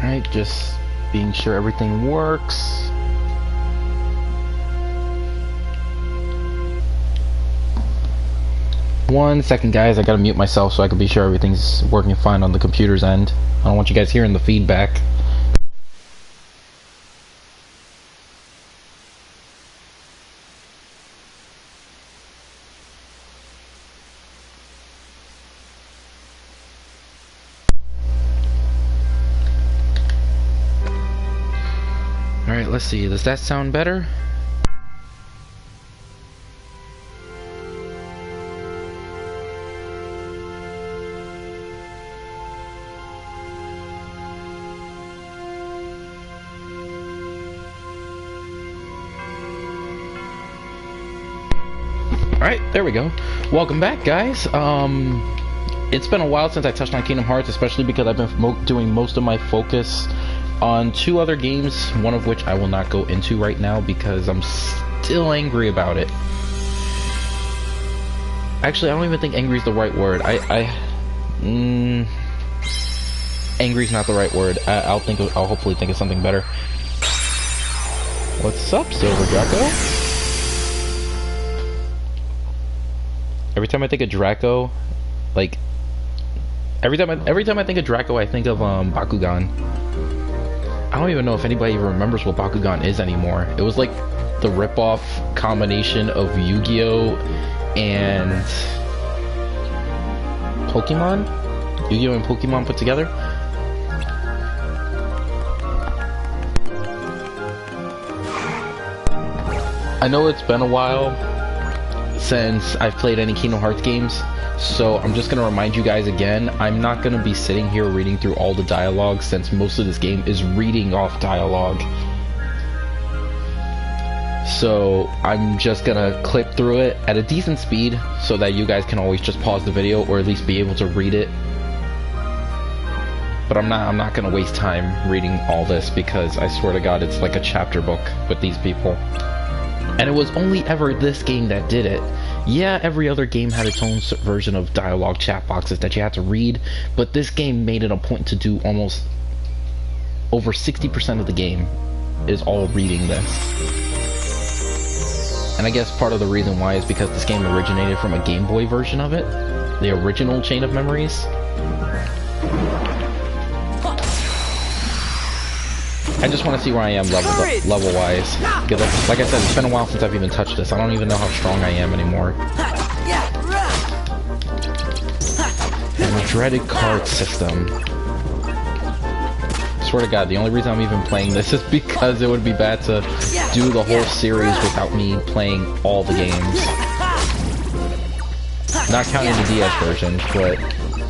Alright, just being sure everything works. One second, guys, I gotta mute myself so I can be sure everything's working fine on the computer's end. I don't want you guys hearing the feedback. Alright, let's see, does that sound better? Alright, there we go. Welcome back, guys. It's been a while since I touched on Kingdom Hearts, especially because I've been doing most of my focus on two other games, one of which I will not go into right now because I'm still angry about it. Actually, I don't even think angry is the right word. Angry's not the right word. I'll hopefully think of something better. What's up, Silver Draco? Every time I think of Draco, like every time I think of Draco, I think of Bakugan. I don't even know if anybody even remembers what Bakugan is anymore. It was like the rip-off combination of Yu-Gi-Oh and Pokemon? Yu-Gi-Oh and Pokemon put together? I know it's been a while since I've played any Kingdom Hearts games, so I'm just gonna remind you guys again, I'm not gonna be sitting here reading through all the dialogue since most of this game is reading off dialogue. So I'm just gonna clip through it at a decent speed so that you guys can always just pause the video or at least be able to read it. But I'm not gonna waste time reading all this because I swear to God it's like a chapter book with these people. And it was only ever this game that did it. Yeah, every other game had its own version of dialogue chat boxes that you had to read, but this game made it a point to do almost over 60% of the game is all reading this. And I guess part of the reason why is because this game originated from a Game Boy version of it, the original Chain of Memories. I just want to see where I am level-wise. Because, like I said, it's been a while since I've even touched this. I don't even know how strong I am anymore. And the dreaded card system. I swear to God, the only reason I'm even playing this is because it would be bad to do the whole series without me playing all the games. Not counting the DS version, but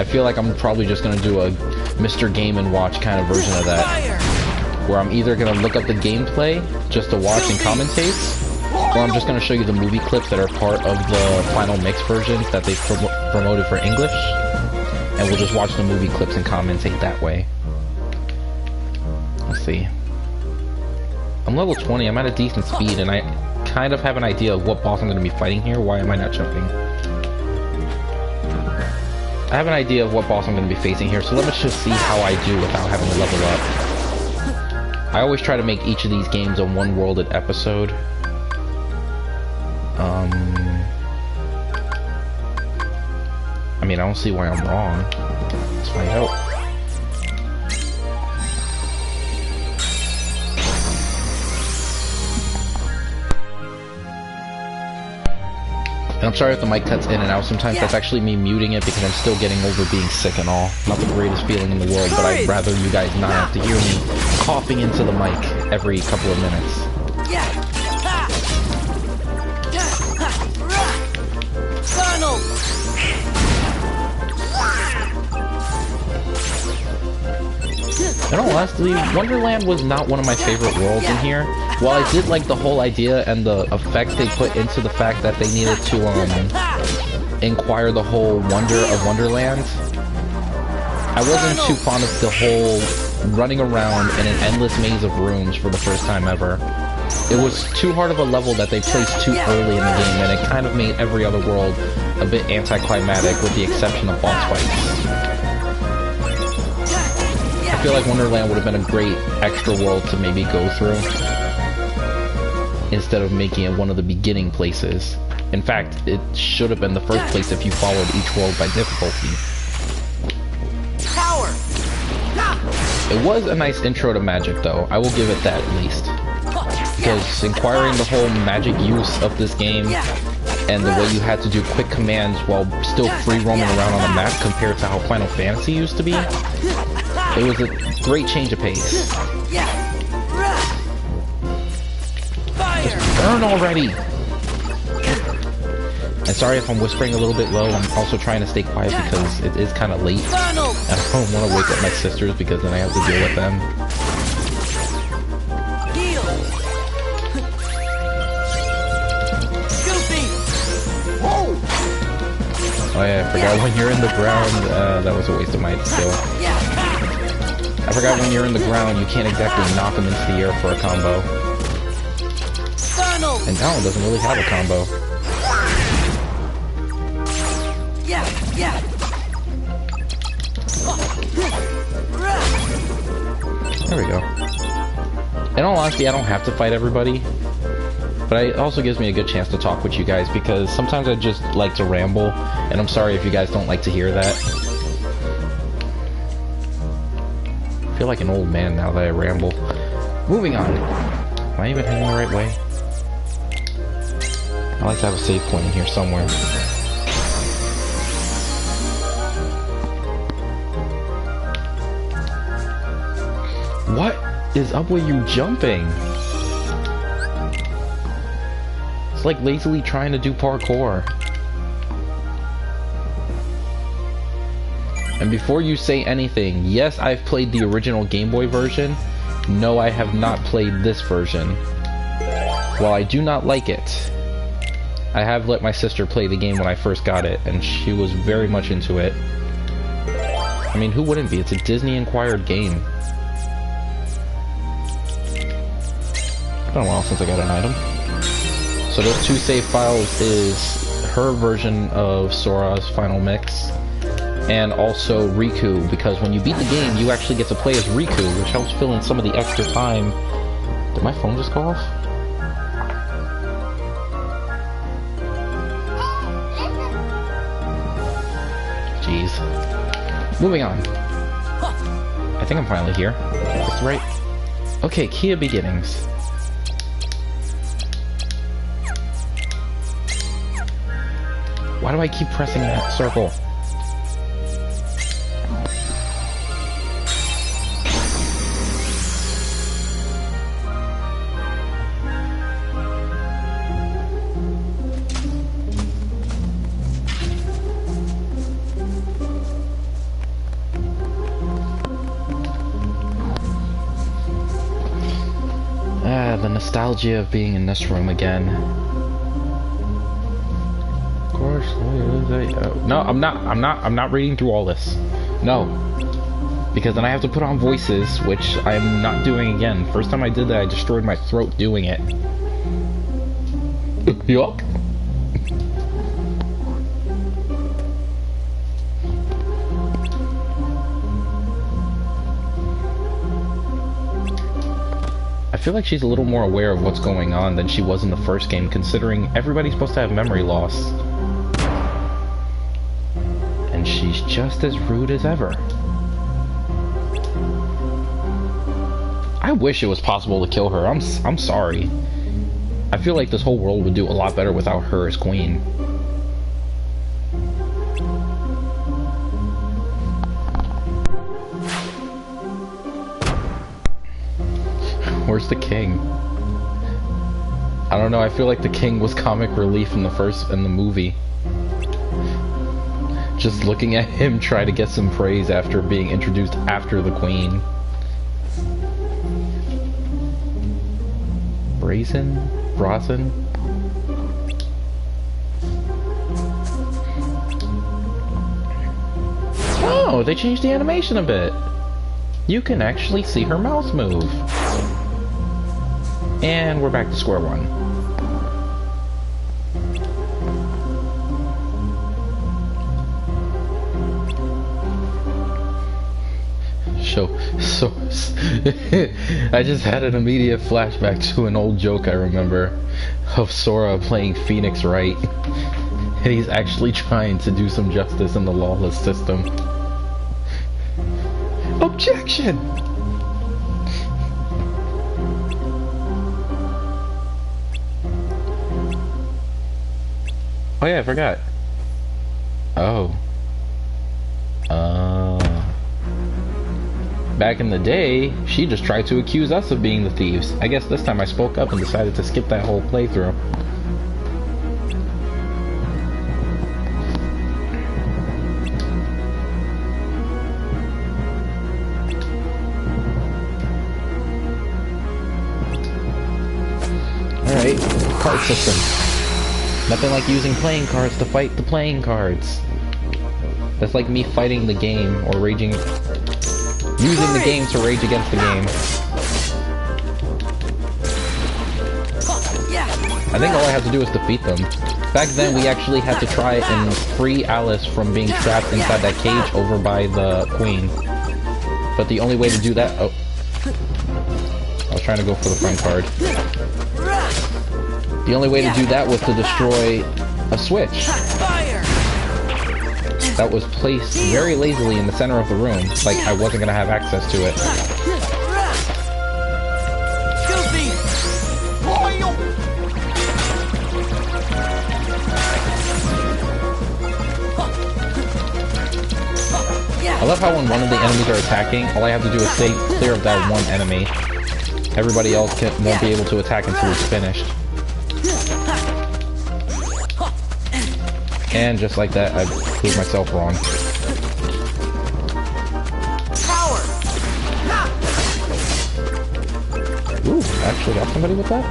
I feel like I'm probably just going to do a Mr. Game & Watch kind of version of that. Where I'm either going to look up the gameplay just to watch and commentate, or I'm just going to show you the movie clips that are part of the final mix versions that they promoted for English, and we'll just watch the movie clips and commentate that way. Let's see. I'm level 20, I'm at a decent speed, and I kind of have an idea of what boss I'm going to be fighting here. Why am I not jumping? I have an idea of what boss I'm going to be facing here, so let's just see how I do without having to level up. I always try to make each of these games a one-worlded episode. I mean, I don't see why I'm wrong. Let's find out. And I'm sorry if the mic cuts in and out. Sometimes that's actually me muting it because I'm still getting over being sick and all. Not the greatest feeling in the world, but I'd rather you guys not have to hear me coughing into the mic every couple of minutes. In all honesty, Wonderland was not one of my favorite worlds in here. While I did like the whole idea and the effects they put into the fact that they needed to inquire the whole wonder of Wonderland, I wasn't too fond of the whole running around in an endless maze of rooms for the first time ever. It was too hard of a level that they placed too early in the game, and it kind of made every other world a bit anticlimactic with the exception of boss fights. I feel like Wonderland would have been a great extra world to maybe go through, instead of making it one of the beginning places. In fact, it should have been the first place if you followed each world by difficulty. Power. It was a nice intro to magic, though. I will give it that at least. Because inquiring the whole magic use of this game, and the way you had to do quick commands while still free roaming around on the map compared to how Final Fantasy used to be, it was a great change of pace. Just burn already! And sorry if I'm whispering a little bit low, I'm also trying to stay quiet because it is kind of late. And I don't want to wake up my sisters because then I have to deal with them. Oh yeah, I forgot when you're in the ground, that was a waste of my skill. I forgot when you're in the ground, you can't exactly knock them into the air for a combo. And now it doesn't really have a combo. There we go. In all honesty, I don't have to fight everybody. But it also gives me a good chance to talk with you guys, because sometimes I just like to ramble, and I'm sorry if you guys don't like to hear that. I feel like an old man now that I ramble. Moving on. Am I even heading the right way? I like to have a save point in here somewhere. What is up with you jumping? It's like lazily trying to do parkour. And before you say anything, yes, I've played the original Game Boy version. No, I have not played this version. While I do not like it, I have let my sister play the game when I first got it, and she was very much into it. I mean, who wouldn't be? It's a Disney-inquired game. It's been a while since I got an item. So those two save files is her version of Sora's final mix, and also Riku, because when you beat the game, you actually get to play as Riku, which helps fill in some of the extra time. Did my phone just go off? Jeez. Moving on. I think I'm finally here. That's right. Okay, Key of Beginnings. Why do I keep pressing that circle? The nostalgia of being in this room again. Of course. No, I'm not reading through all this. No. Because then I have to put on voices, which I'm not doing again. First time I did that, I destroyed my throat doing it. Yuck. I feel like she's a little more aware of what's going on than she was in the first game, considering everybody's supposed to have memory loss. And she's just as rude as ever. I wish it was possible to kill her. I'm sorry. I feel like this whole world would do a lot better without her as queen. Where's the king? I don't know, I feel like the king was comic relief in the movie. Just looking at him try to get some praise after being introduced after the queen. Brazen? Oh, they changed the animation a bit. You can actually see her mouth move. And we're back to square one. So I just had an immediate flashback to an old joke I remember of Sora playing Phoenix Wright, and he's actually trying to do some justice in the lawless system. Objection! Oh yeah, I forgot. Oh. Back in the day, she just tried to accuse us of being the thieves. I guess this time I spoke up and decided to skip that whole playthrough. Alright, card system. Nothing like using playing cards to fight the playing cards. That's like me fighting the game or raging... using the game to rage against the game. I think all I have to do is defeat them. Back then we actually had to try and free Alice from being trapped inside that cage over by the queen. But the only way to do that... oh. I was trying to go for the front card. The only way to do that was to destroy a switch that was placed very lazily in the center of the room, like I wasn't gonna have access to it. I love how when one of the enemies are attacking, all I have to do is stay clear of that one enemy. Everybody else won't be able to attack until it's finished. And just like that, I proved myself wrong. Ooh, I actually got somebody with that?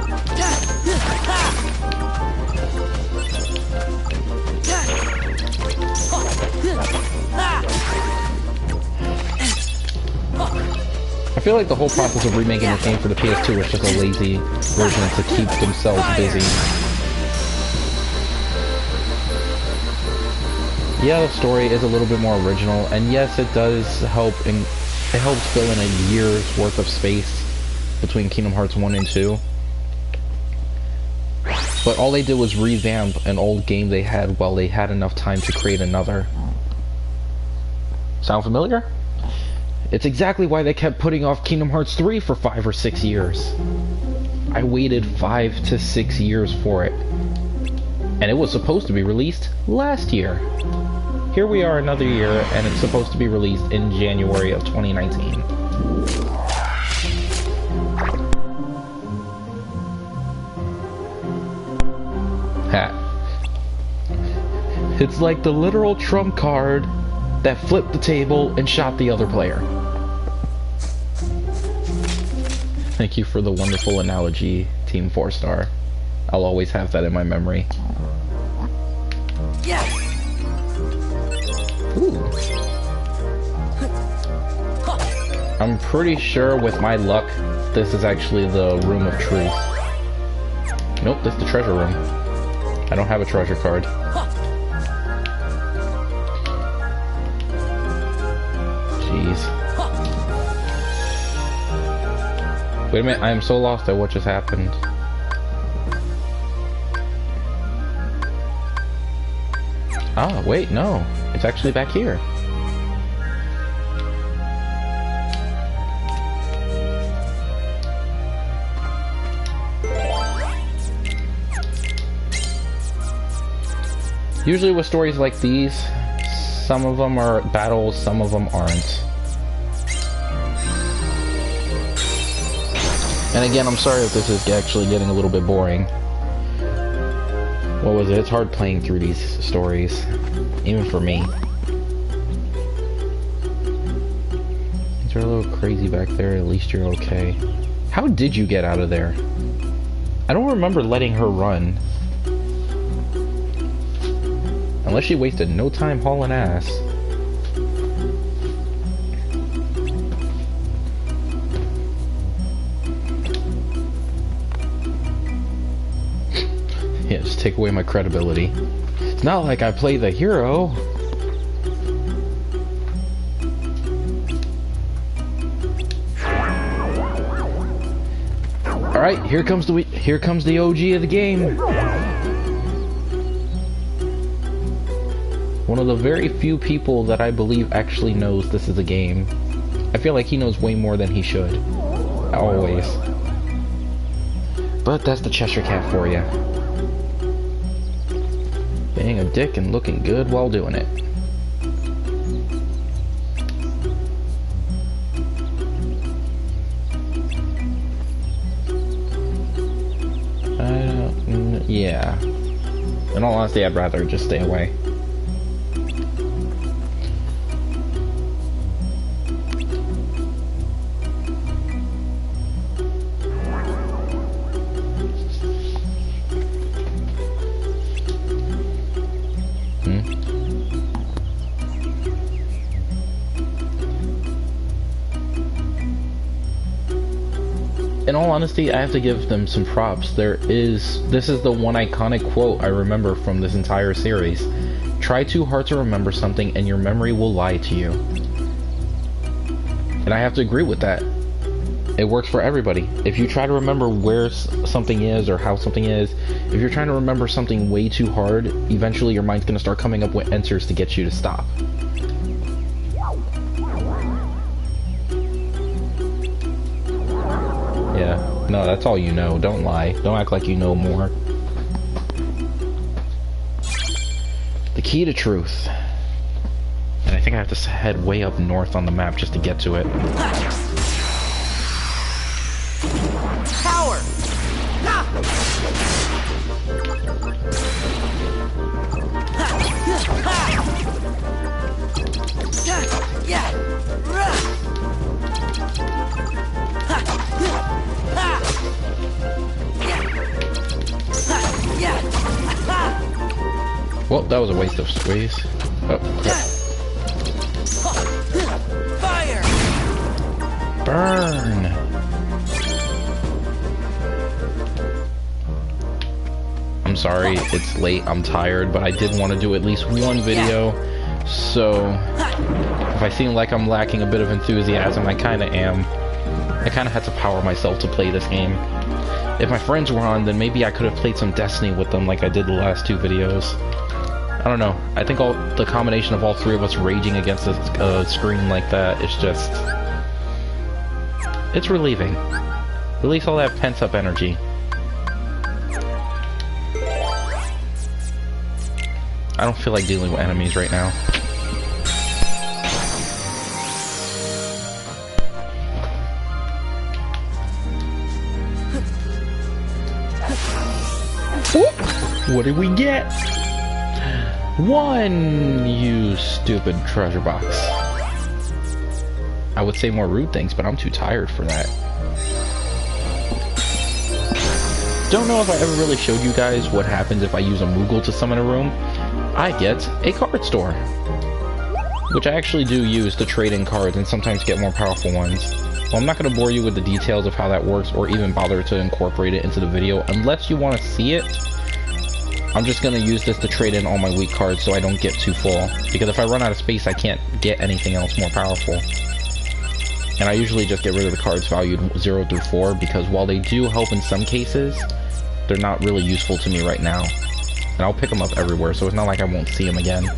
I feel like the whole process of remaking the game for the PS2 was just a lazy version to keep themselves busy. Yeah, the story is a little bit more original, and yes, it does help, and it helps fill in a year's worth of space between Kingdom Hearts 1 and 2. But all they did was revamp an old game they had while they had enough time to create another. Sound familiar? It's exactly why they kept putting off Kingdom Hearts 3 for 5 or 6 years. I waited 5 to 6 years for it. And it was supposed to be released last year. Here we are another year, and it's supposed to be released in January of 2019. Ha. It's like the literal trump card that flipped the table and shot the other player. Thank you for the wonderful analogy, Team 4-Star. I'll always have that in my memory. Yes. Ooh. I'm pretty sure with my luck, this is actually the Room of Truth. Nope, this is the treasure room. I don't have a treasure card. Jeez. Wait a minute, I am so lost at what just happened. Ah, wait, no. It's actually back here. Usually with stories like these, some of them are battles, some of them aren't. And again, I'm sorry if this is actually getting a little bit boring. What was it? It's hard playing through these stories, even for me. You're a little crazy back there, at least you're okay. How did you get out of there? I don't remember letting her run. Unless she wasted no time hauling ass. Yeah, just take away my credibility. It's not like I play the hero. Alright, here comes the OG of the game. One of the very few people that I believe actually knows this is a game. I feel like he knows way more than he should. Always. But that's the Cheshire Cat for you. Being a dick and looking good while doing it. Yeah. In all honesty, I'd rather just stay away. In all honesty, I have to give them some props. This is the one iconic quote I remember from this entire series. Try too hard to remember something and your memory will lie to you. And I have to agree with that. It works for everybody. If you try to remember where something is or how something is, if you're trying to remember something way too hard, eventually your mind's going to start coming up with answers to get you to stop. Yeah, no, that's all you know. Don't lie. Don't act like you know more. The key to truth. And I think I have to head way up north on the map just to get to it. Power! Well, that was a waste of squeeze. Oh, crap. Fire! Burn! I'm sorry, it's late, I'm tired, but I did want to do at least one video, so if I seem like I'm lacking a bit of enthusiasm, I kinda am. I kinda had to power myself to play this game. If my friends were on, then maybe I could have played some Destiny with them like I did the last two videos. I don't know. I think the combination of all three of us raging against a screen like that is just... it's relieving. Release all that pent-up energy. I don't feel like dealing with enemies right now. What did we get? One, you stupid treasure box. I would say more rude things, but I'm too tired for that. Don't know if I ever really showed you guys what happens if I use a Moogle to summon a room. I get a card store, which I actually do use to trade in cards and sometimes get more powerful ones. Well, I'm not going to bore you with the details of how that works or even bother to incorporate it into the video unless you want to see it. I'm just going to use this to trade in all my weak cards so I don't get too full, because if I run out of space I can't get anything else more powerful. And I usually just get rid of the cards valued 0 through 4 because while they do help in some cases, they're not really useful to me right now. And I'll pick them up everywhere, so it's not like I won't see them again.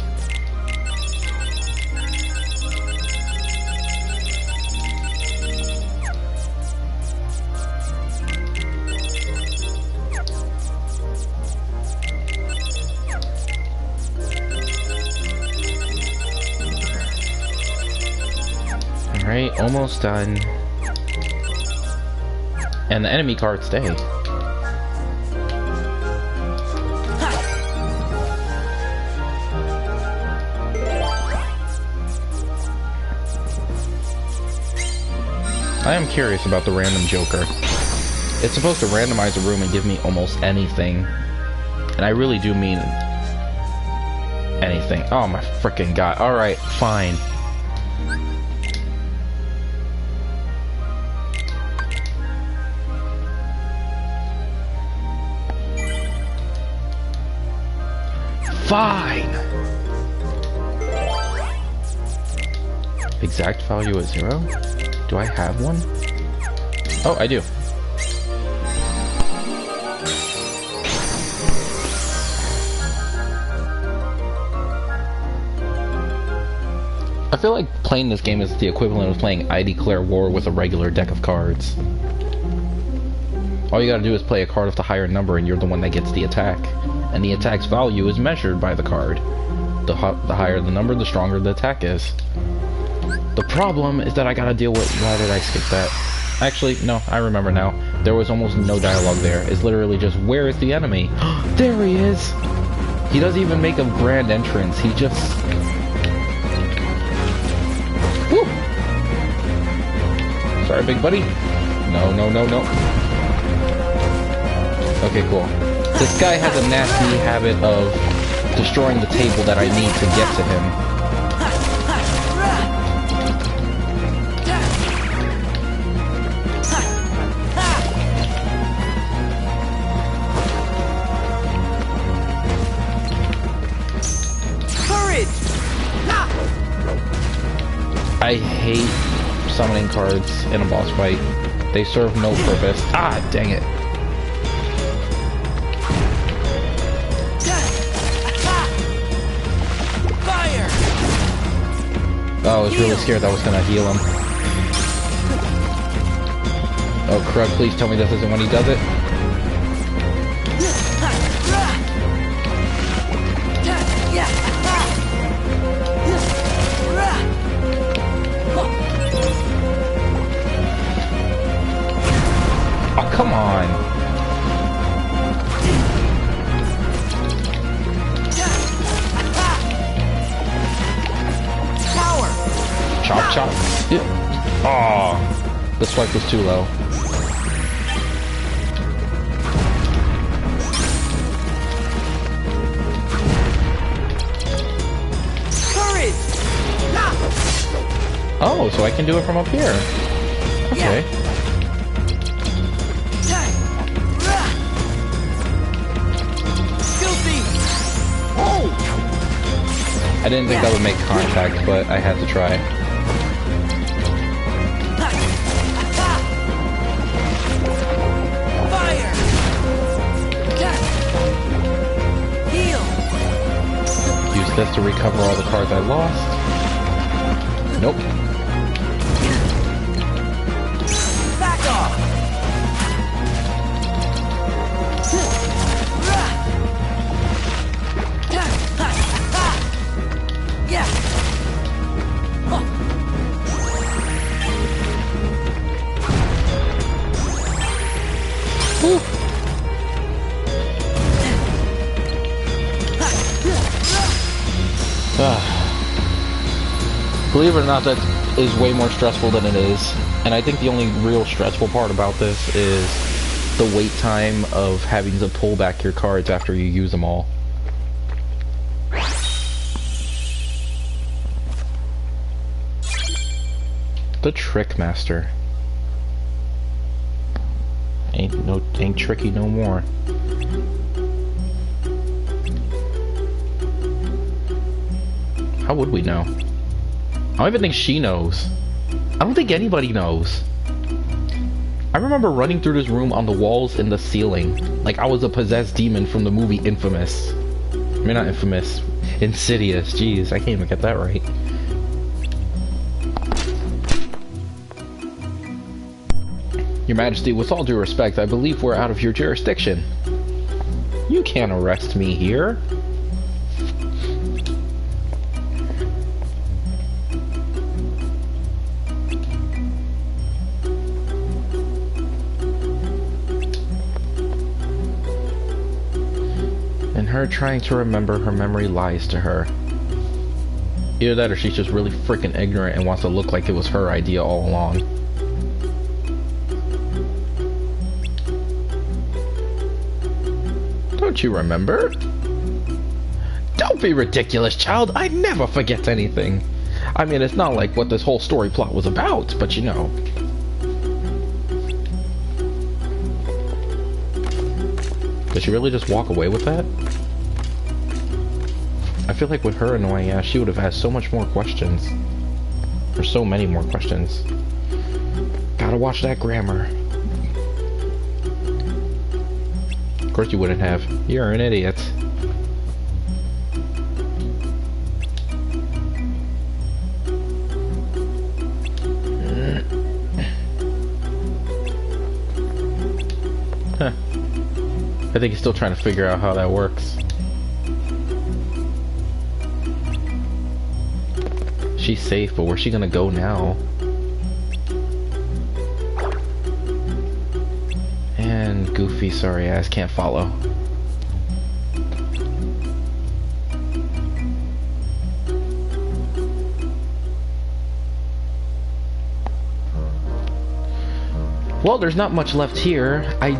Alright, almost done. And the enemy cards stay. I am curious about the random Joker. It's supposed to randomize a room and give me almost anything. And I really do mean anything. Oh my freaking god. Alright, fine. Fine! Exact value is 0? Do I have one? Oh, I do. I feel like playing this game is the equivalent of playing I Declare War with a regular deck of cards. All you gotta do is play a card with the higher number and you're the one that gets the attack. And the attack's value is measured by the card. The higher the number, the stronger the attack is. The problem is that I gotta deal with... Why did I skip that? Actually, no, I remember now. There was almost no dialogue there. It's literally just, where is the enemy? There he is! He doesn't even make a grand entrance. He just... Woo! Sorry, big buddy. No, no, no, no. Okay, cool. This guy has a nasty habit of destroying the table that I need to get to him. I hate summoning cards in a boss fight. They serve no purpose. Ah, dang it. Fire! Oh, I was really scared that was gonna heal him. Oh, crud, please tell me this isn't when he does it. Oh, come on. Power! Chop, chop. Yeah. Oh, the swipe was too low. Courage! Oh, so I can do it from up here. Okay. I didn't think that would make contact, but I had to try. Fire! Heal! Use this to recover all the cards I lost. Nope. Back off! Believe it or not, that is way more stressful than it is. And I think the only real stressful part about this is the wait time of having to pull back your cards after you use them all. The Trick Master. Ain't tricky no more. How would we know? I don't even think she knows. I don't think anybody knows. I remember running through this room on the walls and the ceiling like I was a possessed demon from the movie Infamous. I mean, not Infamous. Insidious. Jeez, I can't even get that right. Your Majesty, with all due respect, I believe we're out of your jurisdiction. You can't arrest me here. And her trying to remember, her memory lies to her. Either that or she's just really freaking ignorant and wants to look like it was her idea all along. Don't you remember? Don't be ridiculous, child. I never forget anything. I mean, it's not like what this whole story plot was about, but you know. Did she really just walk away with that? I feel like with her annoying ass, she would have asked so much more questions. Or so many more questions. Gotta watch that grammar. Of course you wouldn't have. You're an idiot. I think he's still trying to figure out how that works. She's safe, but where's she gonna go now? And Goofy, sorry ass, can't follow. Well, there's not much left here. I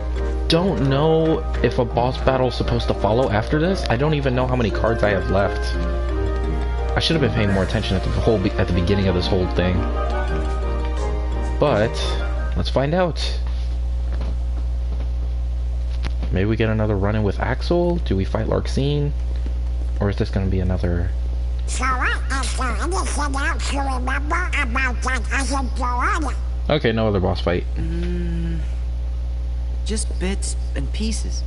don't know if a boss battle is supposed to follow after this. I don't even know how many cards I have left. I should have been paying more attention at the beginning of this whole thing. But let's find out. Maybe we get another run-in with Axel? Do we fight Larxene? Or is this going to be another... Okay, no other boss fight. Just bits and pieces.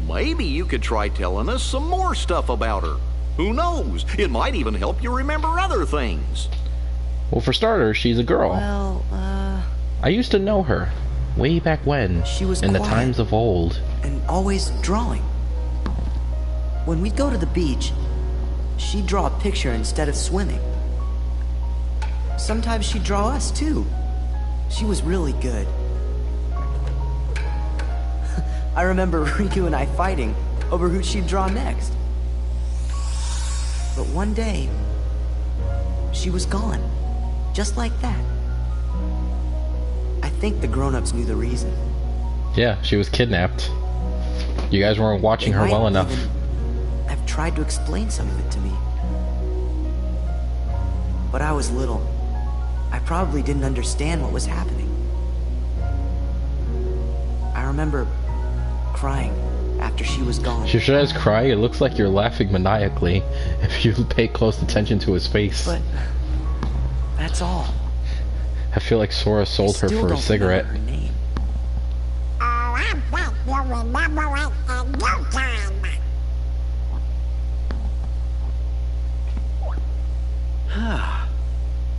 Maybe you could try telling us some more stuff about her. Who knows? It might even help you remember other things. Well, for starters, she's a girl. Well, I used to know her. Way back when. She was in the quiet times of old. and always drawing. When we'd go to the beach, she'd draw a picture instead of swimming. Sometimes she'd draw us, too. She was really good. I remember Riku and I fighting over who she'd draw next. But one day, she was gone. Just like that. I think the grown-ups knew the reason. Yeah, she was kidnapped. You guys weren't watching her well enough. I've tried to explain some of it to me. But I was little. I probably didn't understand what was happening. I remember crying after she was gone. She sure is crying. It looks like you're laughing maniacally if you pay close attention to his face. But that's all. I feel like Sora sold her for a cigarette. Her name. I bet you'll remember it in no time.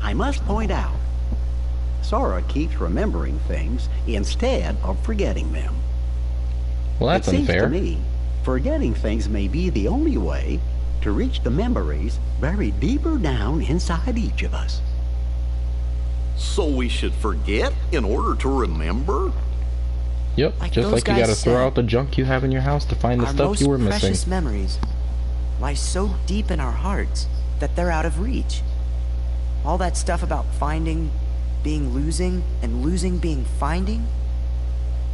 I must point out, Sora keeps remembering things instead of forgetting them. Well, that's it seems unfair. to me, forgetting things may be the only way to reach the memories buried deeper down inside each of us. So we should forget in order to remember? Yep, Like just those like you guys gotta throw said, out the junk you have in your house to find the Our stuff most you were precious missing. memories lie so deep in our hearts that they're out of reach. All that stuff about finding being losing and losing being finding,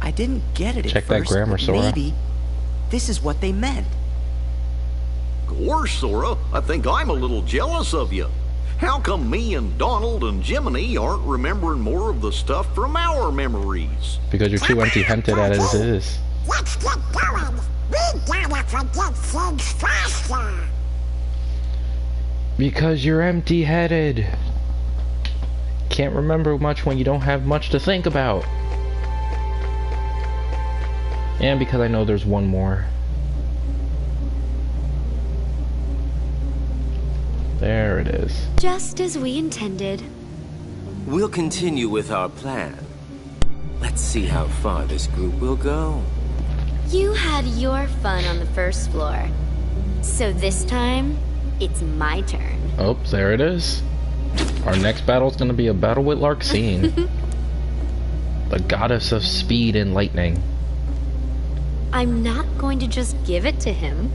I didn't get it at Check that first, grammar, but Sora. maybe this is what they meant. Gosh, Sora, I think I'm a little jealous of you. How come me and Donald and Jiminy aren't remembering more of the stuff from our memories? Because you're too empty-handed at it as it is. Let's get going. We gotta forget things faster. Because you're empty-headed. Can't remember much when you don't have much to think about. And because I know there's one more. There it is. Just as we intended. We'll continue with our plan. Let's see how far this group will go. You had your fun on the first floor. So this time, it's my turn. Oh, there it is. Our next battle is going to be a battle with Larxene. The goddess of speed and lightning. I'm not going to just give it to him.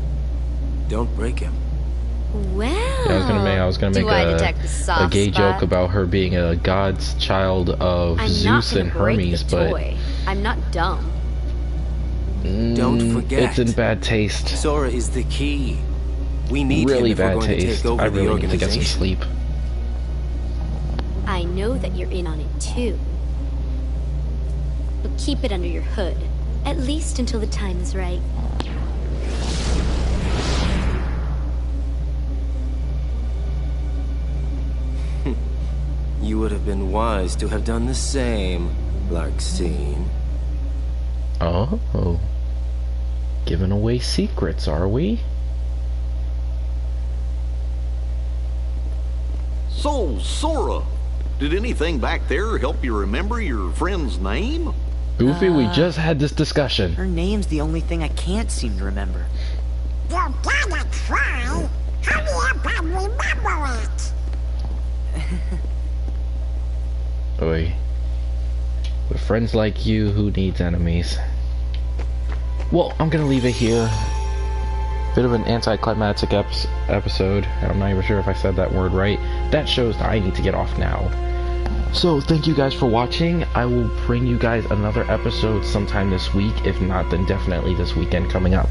Don't break him. Well, Yeah, I was gonna make do I detect the a soft gay spot? joke about her being a god's child of I'm Zeus not gonna and break Hermes, the but toy. I'm not dumb. Don't forget. it's in bad taste. Sora is the key. We need Really him if we're bad going to taste. take over I the really need to get some organization. sleep. I know that you're in on it too. But keep it under your hood, at least until the time is right. You would have been wise to have done the same, Larxene. Oh. Giving away secrets, are we? So, Sora, did anything back there help you remember your friend's name? Goofy, we just had this discussion. Her name's the only thing I can't seem to remember. You gotta try. Hurry up and remember it. Oi. With friends like you, who needs enemies? Well, I'm gonna leave it here. Bit of an anticlimactic episode. I'm not even sure if I said that word right. That shows that I need to get off now. So, thank you guys for watching. I will bring you guys another episode sometime this week. If not, then definitely this weekend coming up.